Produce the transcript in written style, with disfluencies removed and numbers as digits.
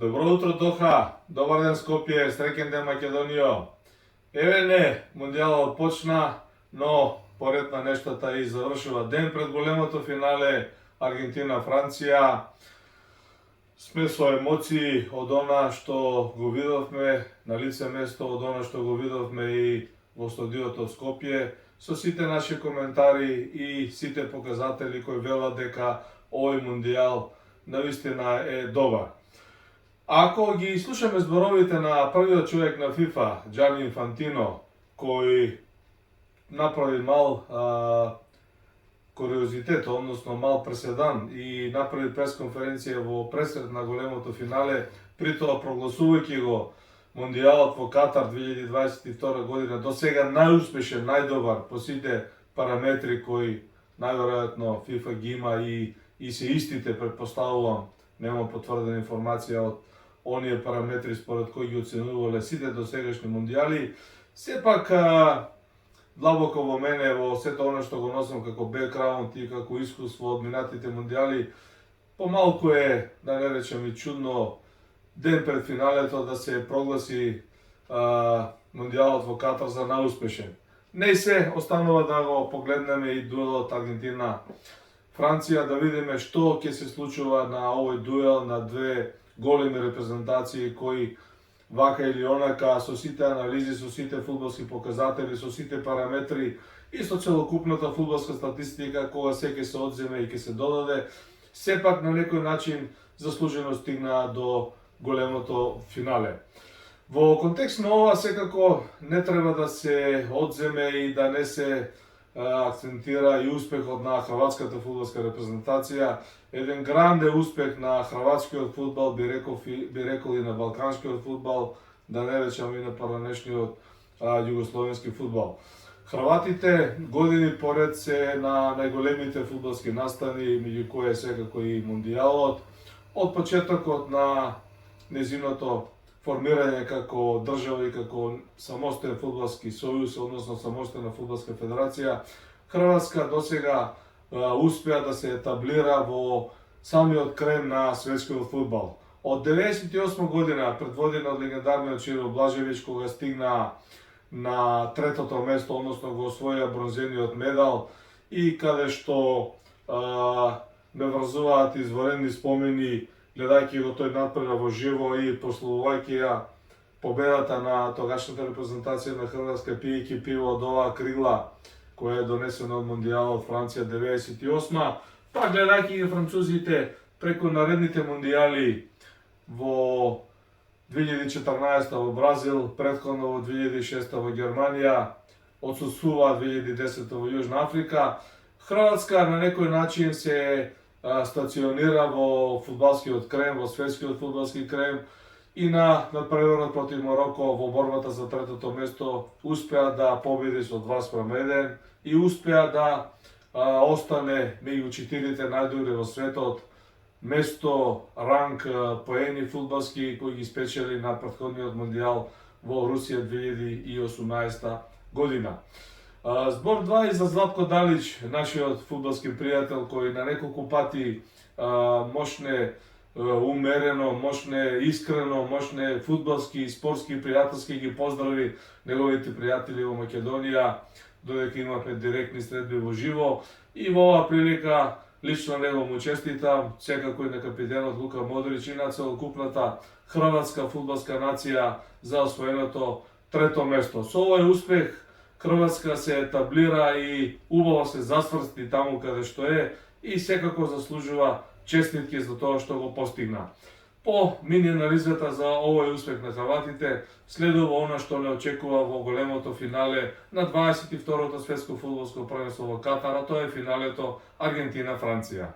Добро утро, Доха! Добар ден, Скопје! Среќен ден, Македонијо! Еве не, мундијалот почна, но поред на нештата и завршува ден пред големото финале Аргентина-Франција. Сме со емоции од она што го видовме на лице место, од она што го видовме и во стадионот Скопје, со сите наши коментари и сите показатели кои велат дека овој мундијал навистина е добар. Ако ги слушаме зборовите на првиот човек на ФИФА, Џани Инфантино, кој направи мал куриозитет, односно мал преседан и направи пресконференција во пресред на големото финале, при тоа прогласувајќи го Мондијалот во Катар 2022 година до сега најуспешен, најдобар по сите параметри кои најверојатно ФИФА ги има и се истите, предпоставувам, нема потврдена информација од оние параметри според кои ги оценувале сите досегашни мондијали. Сепак, длабоко во мене, во сето оно што го носам како бекграунд и како искуство од минатите мондијали, помалку е, да не речем и чудно, ден пред финалето да се прогласи мондијалот во Катар за најуспешен. Не се останува да го погледнеме и дуелот Аргентина-Франција, да видиме што ќе се случува на овој дуел на две големи репрезентации кои вака или онака со сите анализи, со сите фудбалски показатели, со сите параметри и со целокупната фудбалска статистика кога се ќе се одземе и ќе се додаде, сепак на некој начин заслужено стигна до големото финале. Во контекст на ова секако не треба да се одземе и да не се акцентира и успехот на хрватската фудбалска репрезентација. Еден гранден успех на хрватскиот фудбал, би рекол и на балканскиот фудбал, да не речам и на паранешниот југословенски фудбал. Хрватите години поред се на најголемите фудбалски настани, меѓу кои е секако и мондијалот. Од почетокот на незиното формирање како држава и како самостоен фудбалски сојуз, односно самостојна фудбалска федерација, Хрватска досега успеа да се етаблира во самиот крем на светскиот фудбал. Од 1998 година, предводена од легендарниот Широ Блажевич, кога стигна на третото место, односно го освоја бронзениот медал, и каде што ме врзуваат изворени спомени, гледајќи го тој надпревар во живо и прославувајќи ја победата на тогашната репрезентација на Хрватска, пиејќи пиво од оваа кригла која е донесена од мондијалот Франција 98, па гледајќи ги французите преку наредните мондијали во 2014 во Бразил, претходно во 2006 во Германија, отсуствува 2010 во Јужна Африка, Хрватска на некој начин се стационира во фудбалскиот крем, во светскиот фудбалски крем и на надпреварот против Мороко во борбата за третото место успеа да победи со 2:1 и успеа да остане меѓу четирите најдобри во светот, место, ранг, поени фудбалски кои ги спечели на претходниот мондијал во Русија 2018 година. Збор 2 и за Златко Далич, нашиот фудбалски пријател, кој на неколку пати мошне умерено, мошне искрено, мошне фудбалски, спортски, пријателски ги поздрави неговите пријатели во Македонија, додека имавме директни средби во живо. И во оваа прилика лично него му честитам, секако и на капитенот Лука Модрич и на целокупната хрватска фудбалска нација за освоеното трето место. Со овој успех Хрватска се етаблира и убаво се засврсти таму каде што е и секако заслужува честитки за тоа што го постигна. По мини анализата за овој успех на хрватите следува она што не очекува во големото финале на 22-то светско фудбалско првенство во Катар, а тоа е финалето Аргентина-Франција.